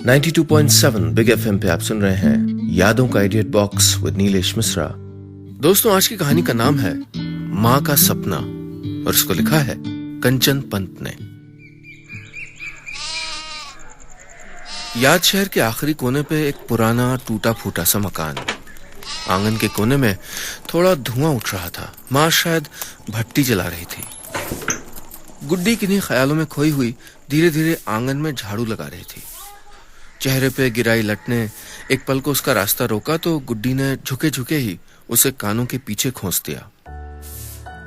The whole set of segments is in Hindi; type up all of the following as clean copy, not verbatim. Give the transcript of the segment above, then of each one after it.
92.7 बिग एफएम पे आप सुन रहे हैं यादों का idiot box with Nilesh Mishra. दोस्तों, आज की कहानी का नाम है माँ का सपना और इसको लिखा है कंचन पंत ने। याद शहर के आखिरी कोने पे एक पुराना टूटा फूटा सा मकान। आंगन के कोने में थोड़ा धुआं उठ रहा था। माँ शायद भट्टी जला रही थी। गुड्डी किन्हीं ख्यालों में खोई हुई धीरे धीरे आंगन में झाड़ू लगा रही थी। चेहरे पे गिराई लट ने एक पल को उसका रास्ता रोका तो गुड्डी ने झुके झुके ही उसे कानों के पीछे खोंस दिया।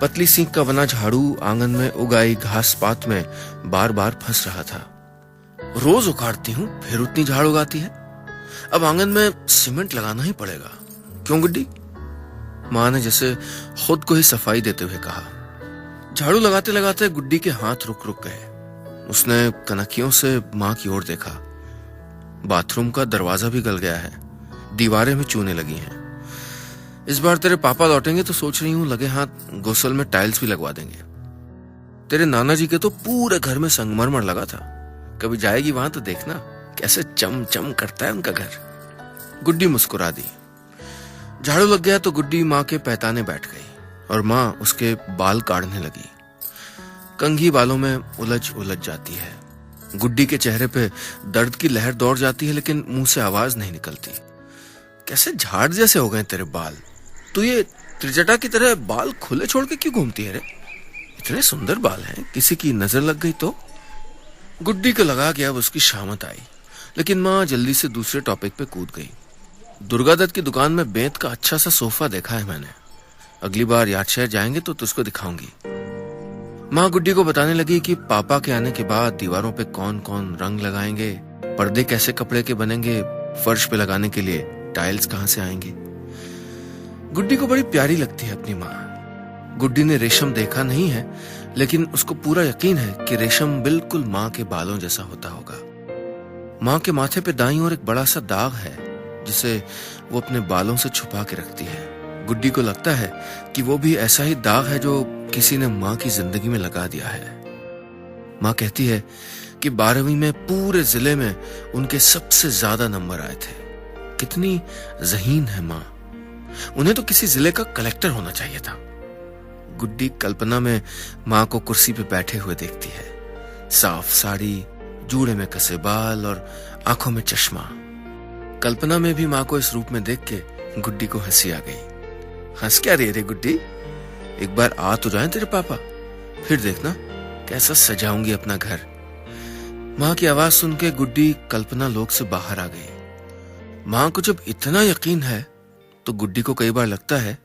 पतली सींग का बना झाड़ू आंगन में उगाई घास पात में बार बार फंस रहा था। रोज उखाड़ती हूँ फिर उतनी झाड़ उगाती है। अब आंगन में सीमेंट लगाना ही पड़ेगा। क्यों गुड्डी? माँ ने जैसे खुद को ही सफाई देते हुए कहा। झाड़ू लगाते लगाते गुड्डी के हाथ रुक रुक गए। उसने कनखियों से माँ की ओर देखा। बाथरूम का दरवाजा भी गल गया है, दीवारें भी चूने लगी हैं। इस बार तेरे पापा लौटेंगे तो सोच रही हूँ लगे हाथ गोसल में टाइल्स भी लगवा देंगे। तेरे नाना जी के तो पूरे घर में संगमरमर लगा था। कभी जाएगी वहां तो देखना कैसे चम चम करता है उनका घर। गुड्डी मुस्कुरा दी। झाड़ू लग गया तो गुड्डी माँ के पैताने बैठ गई और माँ उसके बाल काटने लगी। कंघी बालों में उलझ उलझ जाती है। गुड्डी के चेहरे पे दर्द की लहर दौड़ जाती है लेकिन मुंह से आवाज नहीं निकलती। कैसे झाड़ जैसे हो गए तेरे बाल। तू ये त्रिजटा की तरह बाल खुले छोड़ के क्यों घूमती है रे? इतने सुंदर बाल हैं, किसी की नजर लग गई तो? गुड्डी को लगा कि अब उसकी शामत आई, लेकिन माँ जल्दी से दूसरे टॉपिक पे कूद गई। दुर्गा दत्त की दुकान में बेंत का अच्छा सा सोफा देखा है मैंने। अगली बार याद शहर जाएंगे तो तुझको दिखाऊंगी। माँ गुड्डी को बताने लगी कि पापा के आने के बाद दीवारों पे कौन कौन रंग लगाएंगे, पर्दे कैसे कपड़े के बनेंगे, फर्श पे लगाने के लिए टाइल्स कहाँ से आएंगे। गुड्डी को बड़ी प्यारी लगती है अपनी माँ। गुड्डी ने रेशम देखा नहीं है लेकिन उसको पूरा यकीन है कि रेशम बिल्कुल माँ के बालों जैसा होता होगा। माँ के माथे पे दाईं ओर एक बड़ा सा दाग है जिसे वो अपने बालों से छुपा के रखती है। गुड्डी को लगता है कि वो भी ऐसा ही दाग है जो किसी ने माँ की जिंदगी में लगा दिया है। माँ कहती है कि 12वीं में पूरे जिले में उनके सबसे ज्यादा नंबर आए थे। कितनी ज़हीन है माँ। उन्हें तो किसी जिले का कलेक्टर होना चाहिए था। गुड्डी कल्पना में माँ को कुर्सी पे बैठे हुए देखती है। साफ साड़ी, जूड़े में कसे बाल और आंखों में चश्मा। कल्पना में भी माँ को इस रूप में देख के गुड्डी को हंसी आ गई। हंस क्या रही रे गुड्डी? एक बार आ तो जाए तेरे पापा, फिर देखना कैसा सजाऊंगी अपना घर। माँ की आवाज सुन के गुड्डी कल्पना लोक से बाहर आ गई। माँ को जब इतना यकीन है तो गुड्डी को कई बार लगता है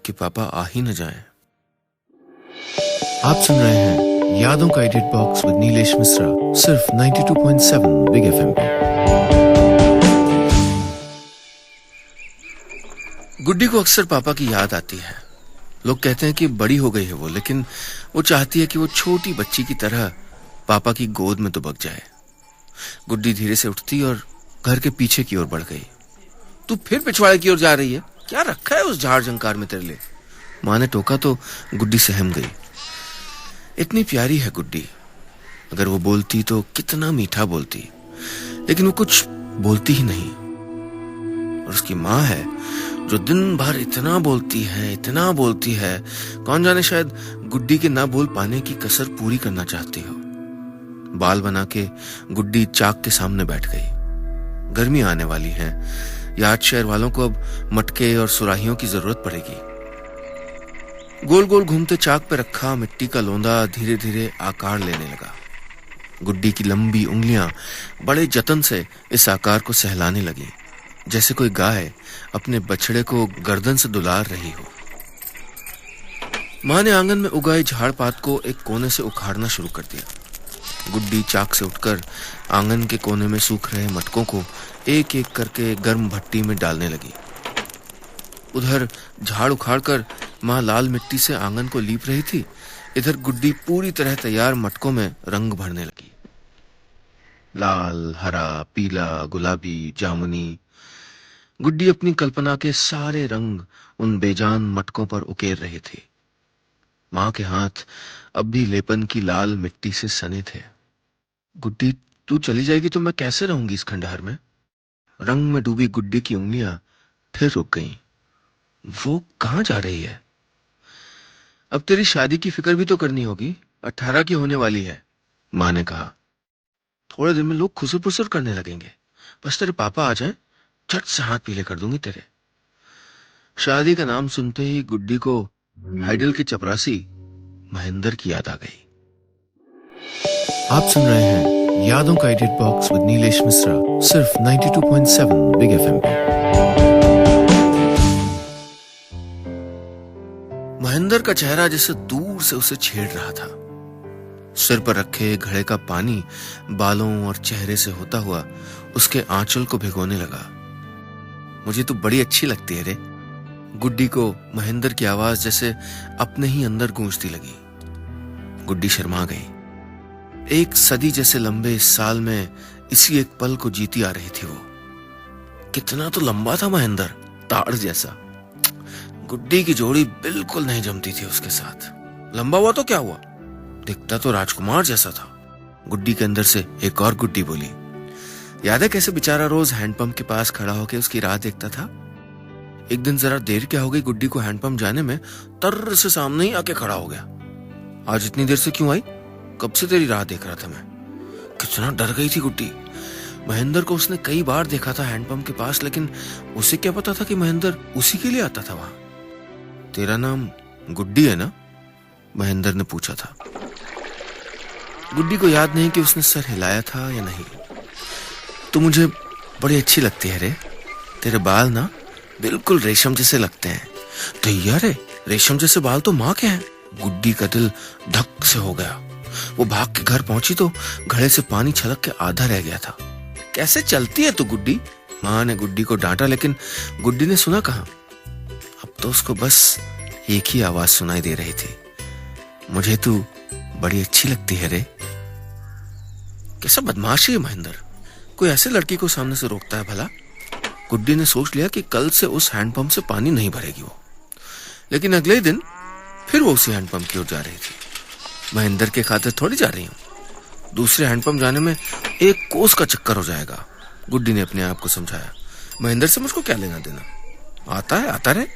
कि पापा आ ही न जाएं। आप सुन रहे हैं यादों का edit box with Nilesh Mishra, सिर्फ 92.7 बिग एफएम पे। गुड्डी को अक्सर पापा की याद आती है। लोग कहते हैं कि बड़ी हो गई है वो, लेकिन वो चाहती है कि वो छोटी बच्ची की तरह पापा की गोद में दुबक जाए। गुड्डी धीरे से उठती और घर के पीछे की ओर बढ़ गई। तू फिर पिछवाड़े की ओर जा रही है? क्या रखा है उस झाड़ झंकार में तेरे लिए? माँ ने टोका तो गुड्डी सहम गई। इतनी प्यारी है गुड्डी। अगर वो बोलती तो कितना मीठा बोलती, लेकिन वो कुछ बोलती ही नहीं। और उसकी माँ है जो दिन भर इतना बोलती है, इतना बोलती है। कौन जाने शायद गुड्डी के ना बोल पाने की कसर पूरी करना चाहती हो। बाल बना के गुड्डी चाक के सामने बैठ गई। गर्मी आने वाली है। याद शहर वालों को अब मटके और सुराहियों की जरूरत पड़ेगी। गोल गोल घूमते चाक पे रखा मिट्टी का लोंदा धीरे धीरे आकार लेने लगा। गुड्डी की लंबी उंगलियां बड़े जतन से इस आकार को सहलाने लगी, जैसे कोई गाय अपने बछड़े को गर्दन से दुलार रही हो। माँ ने आंगन में उगाए झाड़ पात को एक कोने से उखाड़ना शुरू कर दिया। गुड्डी चाक से उठकर आंगन के कोने में सूख रहे मटकों को एक एक करके गर्म भट्टी में डालने लगी। उधर झाड़ उखाड़कर माँ लाल मिट्टी से आंगन को लीप रही थी। इधर गुड्डी पूरी तरह तैयार मटकों में रंग भरने लगी। लाल, हरा, पीला, गुलाबी, जामुनी। गुड्डी अपनी कल्पना के सारे रंग उन बेजान मटकों पर उकेर रही थी। माँ के हाथ अब भी लेपन की लाल मिट्टी से सने थे। गुड्डी तू चली जाएगी तो मैं कैसे रहूंगी इस खंडहर में? रंग में डूबी गुड्डी की उंगलियां फिर रुक गईं। वो कहाँ जा रही है? अब तेरी शादी की फिक्र भी तो करनी होगी। 18 की होने वाली है, माँ ने कहा। थोड़े दिन में लोग खुसर पुसर करने लगेंगे। बस तेरे पापा आ जाएं, झट से हाथ पीले कर दूंगी तेरे। शादी का नाम सुनते ही गुड्डी को हाइडल की चपरासी महेंद्र की याद आ गई। आप सुन रहे हैं यादों का edit box with Nilesh Mishra, सिर्फ 92.7 बिग एफएम पे। महेंद्र का चेहरा जैसे दूर से उसे छेड़ रहा था। सिर पर रखे घड़े का पानी बालों और चेहरे से होता हुआ उसके आंचल को भिगोने लगा। मुझे तो बड़ी अच्छी लगती है रे। गुड्डी को महेंद्र की आवाज जैसे अपने ही अंदर गूंजती लगी। गुड्डी शर्मा गई। एक सदी जैसे लंबे इस साल में इसी एक पल को जीती आ रही थी वो। कितना तो लंबा था महेंद्र, ताड़ जैसा। गुड्डी की जोड़ी बिल्कुल नहीं जमती थी उसके साथ। लंबा हुआ तो क्या हुआ, दिखता तो राजकुमार जैसा था। गुड्डी के अंदर से एक और गुड्डी बोली। याद है कैसे बेचारा रोज हैंडपंप के पास खड़ा होकर उसकी राह देखता था? एक दिन जरा देर क्या हो गई गुड्डी को हैंडपंप जाने में, तर से सामने ही आके खड़ा हो गया। आज इतनी देर से क्यों आई? कब से तेरी राह देख रहा था मैं। कितना डर गई थी गुड्डी। महेंद्र को उसने कई बार देखा था हैंडपंप के पास, लेकिन उसे क्या पता था कि महेंद्र उसी के लिए आता था वहां। तेरा नाम गुड्डी है ना? महेंद्र ने पूछा था। गुड्डी को याद नहीं कि उसने सर हिलाया था या नहीं। तो मुझे बड़ी अच्छी लगती है रे। तेरे बाल ना बिल्कुल रेशम जैसे लगते हैं। तो यार रेशम जैसे बाल तो माँ के हैं। गुड्डी का दिल धक से हो गया। वो भाग के घर पहुंची तो घड़े से पानी छलक के आधा रह गया था। कैसे चलती है तू गुड्डी? माँ ने गुड्डी को डांटा, लेकिन गुड्डी ने सुना कहाँ। अब तो उसको बस एक ही आवाज सुनाई दे रही थी, मुझे तू बड़ी अच्छी लगती है रे। कैसा बदमाश है महेंद्र, कोई ऐसे लड़की को सामने से रोकता है भला? गुड्डी ने सोच लिया कि कल से उस हैंडपंप से पानी नहीं भरेगी वो। लेकिन अगले दिन फिर वो उसी हैंडपंप की ओर जा रही थी। महेंद्र के खातिर थोड़ी जा रही हूं, दूसरे हैंडपंप जाने में एक कोस का चक्कर हो जाएगा। गुड्डी ने अपने आप को समझाया। महेंद्र से मुझको क्या लेना देना, आता है आता रहे।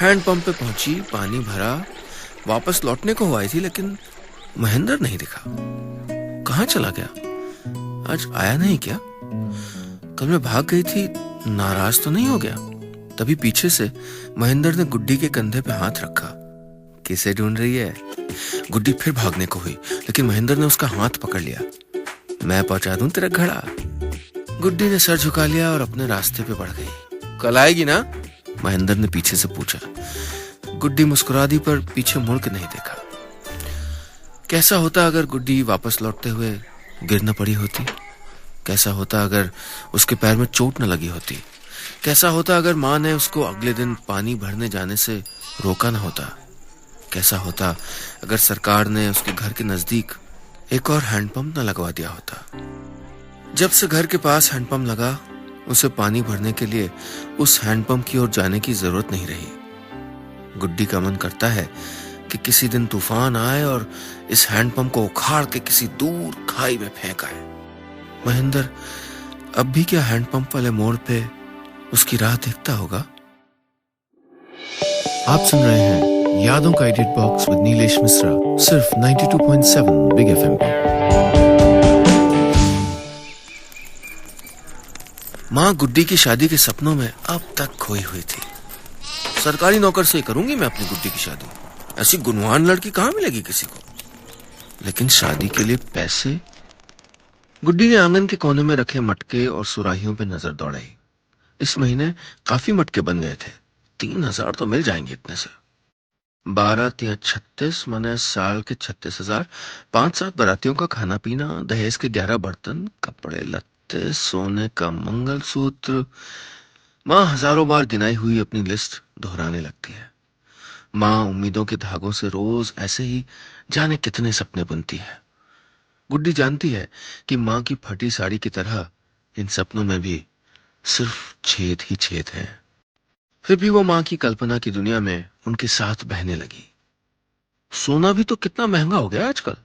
हैंडपंप पे पहुंची, पानी भरा, वापस लौटने को हुई थी, लेकिन महेंद्र नहीं दिखा। कहां चला गया? आज आया नहीं क्या? कल मैं भाग गई थी, नाराज तो नहीं हो गया? तभी पीछे से महेंद्र ने गुड्डी के कंधे पे हाथ रखा। किसे ढूंढ रही है? गुड्डी फिर भागने को हुई, लेकिन महेंद्र ने उसका हाथ पकड़ लिया। मैं पहुंचा दूं तेरा घड़ा। गुड्डी ने सर झुका लिया और अपने रास्ते पे बढ़ गई। कल आएगी ना? महेंद्र ने पीछे से पूछा। गुड्डी मुस्कुरा दी, पर पीछे मुड़ के नहीं देखा। कैसा होता अगर गुड्डी वापस लौटते हुए गिर न पड़ी होती? कैसा होता अगर उसके पैर में चोट न लगी होती? कैसा होता अगर माँ ने उसको अगले दिन पानी भरने जाने से रोका न होता? कैसा होता अगर सरकार ने उसके घर के नजदीक एक और हैंडपंप न लगवा दिया होता? जब से घर के पास हैंडपंप लगा, उसे पानी भरने के लिए उस हैंडपंप की ओर जाने की जरूरत नहीं रही। गुड्डी का मन करता है कि किसी दिन तूफान आए और इस हैंडपंप को उखाड़ के किसी दूर खाई में फेंक आए। महेंद्र अब भी क्या हैंडपंप वाले मोड़ पे उसकी राह देखता होगा? आप सुन रहे हैं यादों का edit box with Nilesh Mishra, सिर्फ 92.7 बिग एफएम पे। माँ गुड्डी की शादी के सपनों में अब तक खोई हुई थी। सरकारी नौकर से करूंगी मैं अपनी गुड्डी की शादी। ऐसी गुणवान लड़की कहाँ मिलेगी किसी को? लेकिन शादी के लिए पैसे? गुड्डी ने आंगन के कोने में रखे मटके और सुराहियों पे नजर दौड़ाई। इस महीने काफी मटके बन गए थे। 3,000 तो मिल जाएंगे इतने से। 12 तिया 36 माने साल के 36,000। 5-7 बारातियों का खाना पीना, दहेज के 11 बर्तन, कपड़े लत्ते, सोने का मंगलसूत्र। माँ हजारों बार गिनाई हुई अपनी लिस्ट दोहराने लगती है। माँ उम्मीदों के धागों से रोज ऐसे ही जाने कितने सपने बुनती है। गुड्डी जानती है कि माँ की फटी साड़ी की तरह इन सपनों में भी सिर्फ छेद ही छेद है। फिर भी वो माँ की कल्पना की दुनिया में उनके साथ बहने लगी। सोना भी तो कितना महंगा हो गया आजकल।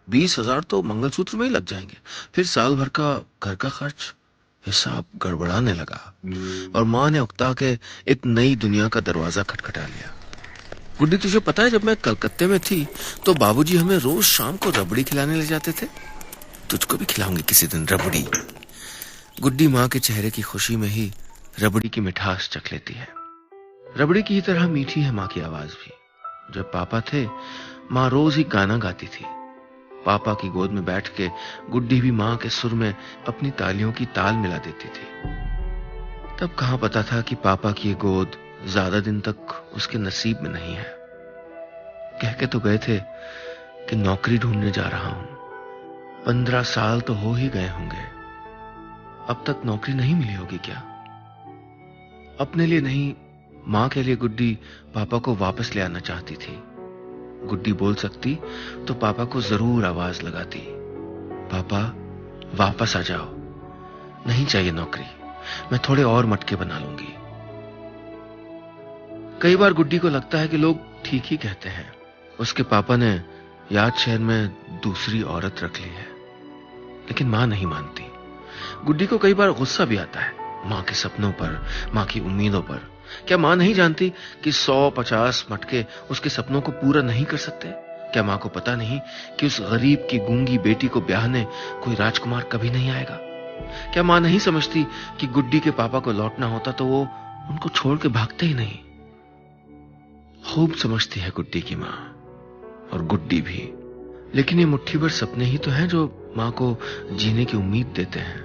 20,000 तो मंगलसूत्र में ही लग जाएंगे। फिर साल भर का घर का खर्च। हिसाब गड़बड़ाने लगा और माँ ने उकता के एक नई दुनिया का दरवाजा खटखटा लिया। गुड्डी, तुझे पता है, जब मैं कलकत्ते में थी तो बाबूजी हमें रोज शाम को रबड़ी खिलाने ले जाते थे। तुझको भी खिलाऊंगी किसी दिन रबड़ी। गुड्डी माँ के चेहरे की खुशी में ही रबड़ी की मिठास चख लेती है। रबड़ी की ही तरह मीठी है माँ की आवाज भी। जब पापा थे, माँ रोज ही गाना गाती थी। पापा की गोद में बैठ के गुड्डी भी माँ के सुर में अपनी तालियों की ताल मिला देती थी। तब कहां पता था कि पापा की ये गोद ज्यादा दिन तक उसके नसीब में नहीं है। कह के तो गए थे कि नौकरी ढूंढने जा रहा हूं। 15 साल तो हो ही गए होंगे, अब तक नौकरी नहीं मिली होगी क्या? अपने लिए नहीं, मां के लिए गुड्डी पापा को वापस ले आना चाहती थी। गुड्डी बोल सकती तो पापा को जरूर आवाज लगाती, पापा वापस आ जाओ, नहीं चाहिए नौकरी, मैं थोड़े और मटके बना लूंगी। कई बार गुड्डी को लगता है कि लोग ठीक ही कहते हैं, उसके पापा ने याद शहर में दूसरी औरत रख ली है। लेकिन मां नहीं मानती। गुड्डी को कई बार गुस्सा भी आता है मां के सपनों पर, मां की उम्मीदों पर। क्या मां नहीं जानती कि 100-50 मटके उसके सपनों को पूरा नहीं कर सकते? क्या मां को पता नहीं कि उस गरीब की गूंगी बेटी को ब्याहने कोई राजकुमार कभी नहीं आएगा? क्या मां नहीं समझती कि गुड्डी के पापा को लौटना होता तो वो उनको छोड़ के भागते ही नहीं? खूब समझती है गुड्डी की मां, और गुड्डी भी। लेकिन ये मुट्ठी भर सपने ही तो हैं जो मां को जीने की उम्मीद देते हैं।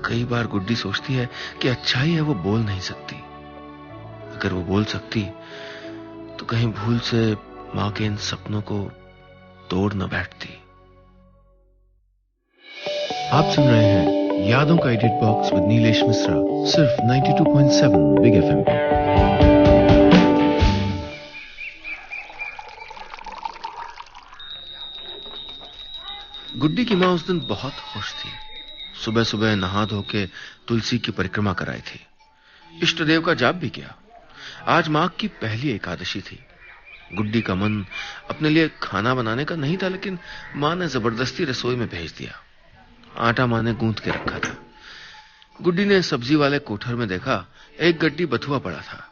कई बार गुड्डी सोचती है कि अच्छा ही है वो बोल नहीं सकती। अगर वो बोल सकती तो कहीं भूल से मां के इन सपनों को तोड़ न बैठती। आप सुन रहे हैं यादों का edit box with Nilesh Mishra, सिर्फ 92.7 बिग एफएम पे। गुड्डी की मां उस दिन बहुत खुश थी। सुबह सुबह नहा धो के तुलसी की परिक्रमा कराई थी, इष्ट देव का जाप भी किया। आज माघ की पहली एकादशी थी। गुड्डी का मन अपने लिए खाना बनाने का नहीं था, लेकिन मां ने जबरदस्ती रसोई में भेज दिया। आटा मां ने गूंथ के रखा था। गुड्डी ने सब्जी वाले कोठर में देखा, एक गड्डी बथुआ पड़ा था।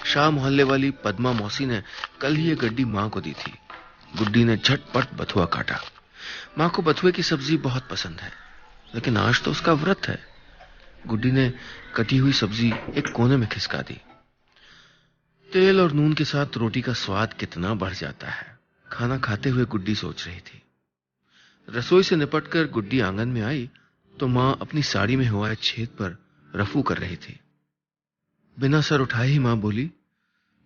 शाह मोहल्ले वाली पद्मा मौसी ने कल ही ये गड्डी मां को दी थी। गुड्डी ने झटपट बथुआ काटा। मां को बथुए की सब्जी बहुत पसंद है, लेकिन आज तो उसका व्रत है। गुड्डी ने कटी हुई सब्जी एक कोने में खिसका दी। तेल और नून के साथ रोटी का स्वाद कितना बढ़ जाता है, खाना खाते हुए गुड्डी सोच रही थी। रसोई से निपटकर गुड्डी आंगन में आई तो मां अपनी साड़ी में हुआ छेद पर रफू कर रही थी। बिना सर उठाए ही मां बोली,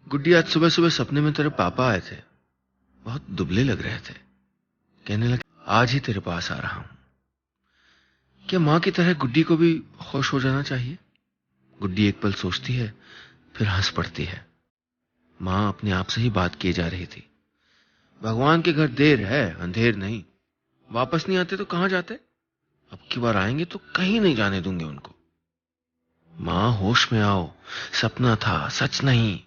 गुड्डी, आज सुबह सुबह सपने में तेरे पापा आए थे, बहुत दुबले लग रहे थे। कहने लगे, आज ही तेरे पास आ रहा हूं। क्या मां की तरह गुड्डी को भी खुश हो जाना चाहिए? गुड्डी एक पल सोचती है, फिर हंस पड़ती है। मां अपने आप से ही बात किए जा रही थी। भगवान के घर देर है, अंधेर नहीं। वापस नहीं आते तो कहां जाते? अब की बार आएंगे तो कहीं नहीं जाने दूंगे उनको। मां, होश में आओ, सपना था, सच नहीं।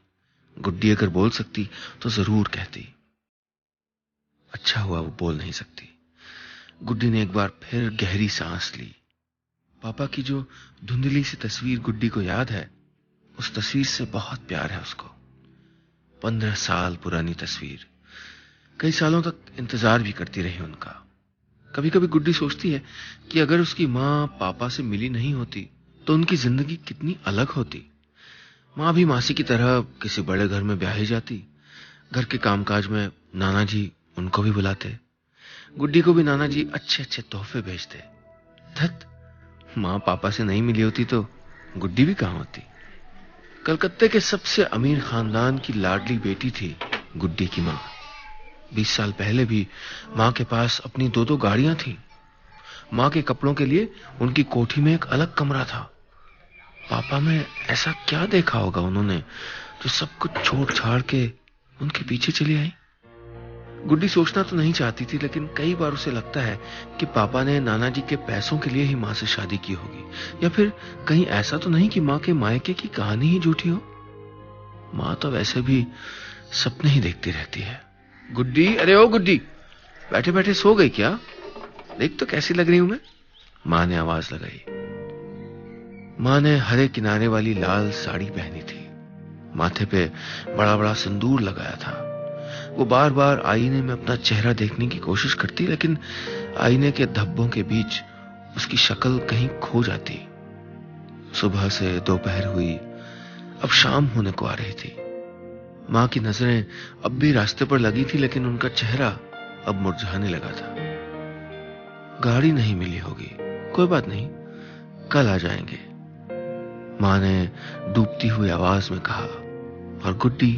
गुड्डी अगर बोल सकती तो जरूर कहती। अच्छा हुआ वो बोल नहीं सकती। गुड्डी ने एक बार फिर गहरी सांस ली। पापा की जो धुंधली सी तस्वीर गुड्डी को याद है, उस तस्वीर से बहुत प्यार है उसको। 15 साल पुरानी तस्वीर। कई सालों तक इंतजार भी करती रही उनका। कभी कभी गुड्डी सोचती है कि अगर उसकी मां पापा से मिली नहीं होती तो उनकी जिंदगी कितनी अलग होती। मां भी मासी की तरह किसी बड़े घर में ब्याही जाती। घर के कामकाज में नाना जी उनको भी बुलाते। गुड्डी को भी नाना जी अच्छे अच्छे तोहफे भेजते। धत, मां पापा से नहीं मिली होती तो गुड्डी भी कहां होती। कलकत्ते के सबसे अमीर खानदान की लाडली बेटी थी गुड्डी की मां। 20 साल पहले भी मां के पास अपनी 2-2 गाड़ियां थी। मां के कपड़ों के लिए उनकी कोठी में एक अलग कमरा था। पापा में ऐसा क्या देखा होगा उन्होंने जो सब कुछ छोड़ छाड़ के उनके पीछे चली आई? गुड्डी सोचना तो नहीं चाहती थी, लेकिन कई बार उसे लगता है कि पापा ने नाना जी के पैसों के लिए ही मां से शादी की होगी, या फिर कहीं ऐसा तो नहीं कि मां के मायके की कहानी ही झूठी हो। मां तो वैसे भी सपने ही देखती रहती है। गुड्डी, अरे ओ गुड्डी, बैठे बैठे सो गई क्या? देख तो कैसी लग रही हूं मैं। मां ने आवाज लगाई। मां ने हरे किनारे वाली लाल साड़ी पहनी थी। माथे पे बड़ा बड़ा सिंदूर लगाया था। वो बार बार आईने में अपना चेहरा देखने की कोशिश करती, लेकिन आईने के धब्बों के बीच उसकी शक्ल कहीं खो जाती। सुबह से दोपहर हुई, अब शाम होने को आ रही थी। मां की नजरें अब भी रास्ते पर लगी थी, लेकिन उनका चेहरा अब मुरझाने लगा था। गाड़ी नहीं मिली होगी, कोई बात नहीं, कल आ जाएंगे, मां ने डूबती हुई आवाज में कहा, और गुड्डी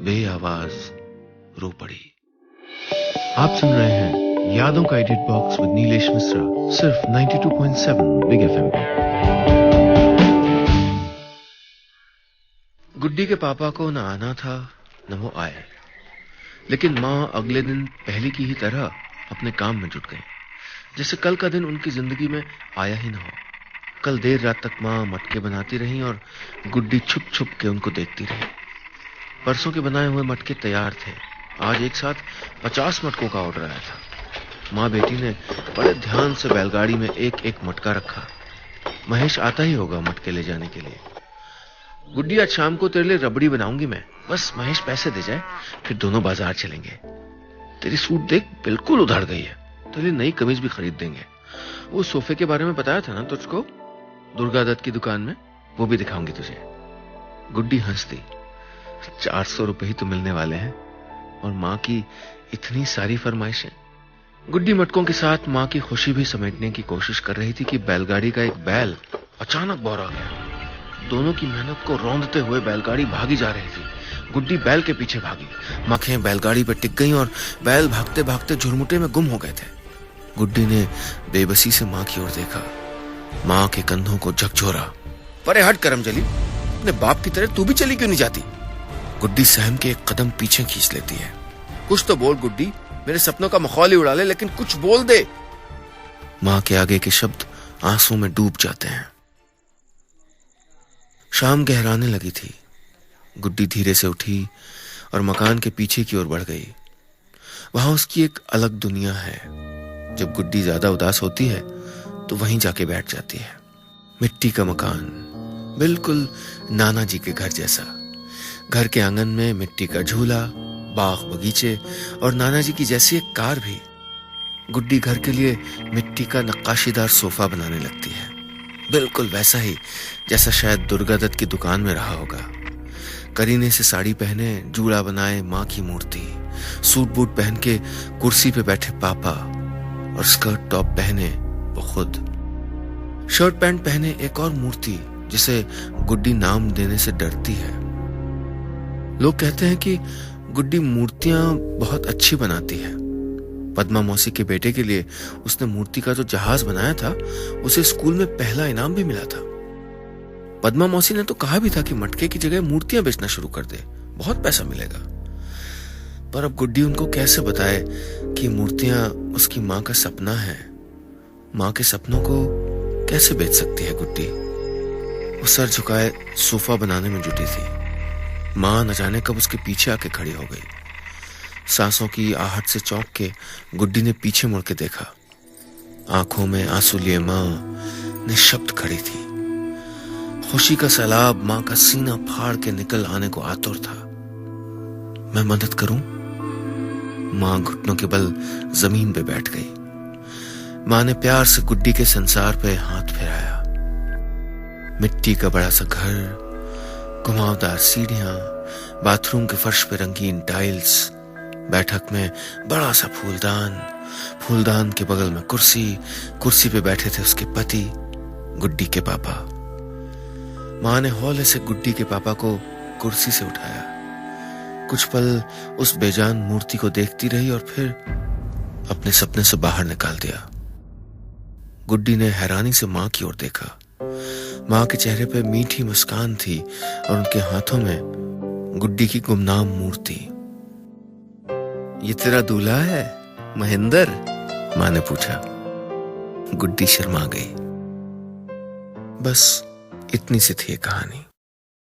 बे आवाज रो पड़ी। आप सुन रहे हैं यादों का edit box with Nilesh Mishra, सिर्फ 92.7 बिग एफएम पे। गुड्डी के पापा को न आना था न वो आए, लेकिन मां अगले दिन पहले की ही तरह अपने काम में जुट गई, जैसे कल का दिन उनकी जिंदगी में आया ही न हो। कल देर रात तक मां मटके बनाती रही और गुड्डी छुप छुप के उनको देखती रही। परसों के बनाए हुए मटके तैयार थे। आज एक साथ 50 मटकों का ऑर्डर आया था। मां बेटी ने बड़े ध्यान से बैलगाड़ी में एक एक मटका रखा। महेश आता ही होगा मटके ले जाने के लिए। गुड्डी, आज शाम को तेरे लिए रबड़ी बनाऊंगी मैं, बस महेश पैसे दे जाए, फिर दोनों बाजार चलेंगे। तेरी सूट देख बिल्कुल उधड़ गई है, तेरे लिए नई कमीज भी खरीद देंगे। वो सोफे के बारे में बताया था ना तुझको, दुर्गा दत्त की दुकान में, वो भी दिखाऊंगी तुझे। गुड्डी हंसती। 400 रुपए ही तो मिलने वाले हैं, और मां की इतनी सारी फरमाइशें। गुड्डी मटकों के साथ मां की खुशी भी समेटने की कोशिश कर रही थी कि बैलगाड़ी का एक बैल अचानक बौरा गया। दोनों की मेहनत को रौंदते हुए बैलगाड़ी भागी जा रही थी। गुड्डी बैल के पीछे भागी। आंखें बैलगाड़ी पर टिक गईं और बैल भागते भागते झुरमुटे में गुम हो गए थे। गुड्डी ने बेबसी से मां की ओर देखा। मां के कंधों को झकझोरा। परे हट करमजली, अपने बाप की तरह तू भी चली क्यों नहीं जाती? गुड्डी सहम के एक कदम पीछे खींच लेती है। कुछ तो बोल गुड्डी, मेरे सपनों का मखौल ही उड़ा ले, लेकिन कुछ बोल दे। मां के आगे के शब्द आंसू में डूब जाते हैं। शाम गहराने लगी थी। गुड्डी धीरे से उठी और मकान के पीछे की ओर बढ़ गई। वहां उसकी एक अलग दुनिया है। जब गुड्डी ज्यादा उदास होती है तो वहीं जाके बैठ जाती है। मिट्टी का मकान, बिल्कुल नाना जी के घर जैसा। घर के आंगन में मिट्टी का झूला, बाग बगीचे और नाना जी की जैसी एक कार भी। गुड्डी घर के लिए मिट्टी का नक्काशीदार सोफा बनाने लगती है, बिल्कुल वैसा ही जैसा शायद दुर्गा दत्त की दुकान में रहा होगा। करीने से साड़ी पहने जूड़ा बनाए मां की मूर्ति, सूट बूट पहन के कुर्सी पे बैठे पापा, और स्कर्ट टॉप पहने वो खुद। शर्ट पैंट पहने एक और मूर्ति जिसे गुड्डी नाम देने से डरती है। लोग कहते हैं कि गुड्डी मूर्तियां बहुत अच्छी बनाती है। पद्मा मौसी के बेटे के लिए उसने मूर्ति का जो जहाज बनाया था, उसे स्कूल में पहला इनाम भी मिला था। पद्मा मौसी ने तो कहा भी था कि मटके की जगह मूर्तियां बेचना शुरू कर दे, बहुत पैसा मिलेगा। पर अब गुड्डी उनको कैसे बताए कि मूर्तियां उसकी मां का सपना है। मां के सपनों को कैसे बेच सकती है गुड्डी? वो सर झुकाए सोफा बनाने में जुटी थी। मां न जाने कब उसके पीछे आके खड़ी हो गई। सांसों की आहट से चौंक के गुड्डी ने पीछे मुड़ के देखा। आंखों में आंसू लिए मां निशब्द खड़ी थी। खुशी का सैलाब मां का सीना फाड़ के निकल आने को आतुर था। मैं मदद करूं? मां घुटनों के बल जमीन पे बैठ गई। मां ने प्यार से गुड्डी के संसार पे हाथ फेराया। मिट्टी का बड़ा सा घर, घुमावदार सीढ़ियां, बाथरूम के फर्श पे रंगीन टाइल्स, बैठक में बड़ा सा फूलदान, फूलदान के बगल में कुर्सी, कुर्सी पे बैठे थे उसके पति, गुड्डी के पापा। मां ने हौले से गुड्डी के पापा को कुर्सी से उठाया। कुछ पल उस बेजान मूर्ति को देखती रही और फिर अपने सपने से बाहर निकाल दिया। गुड्डी ने हैरानी से मां की ओर देखा। मां के चेहरे पे मीठी मुस्कान थी और उनके हाथों में गुड्डी की गुमनाम मूर्ति। ये तेरा दूल्हा है महेंद्र? मां ने पूछा। गुड्डी शर्मा गई। बस इतनी सी थी ये कहानी।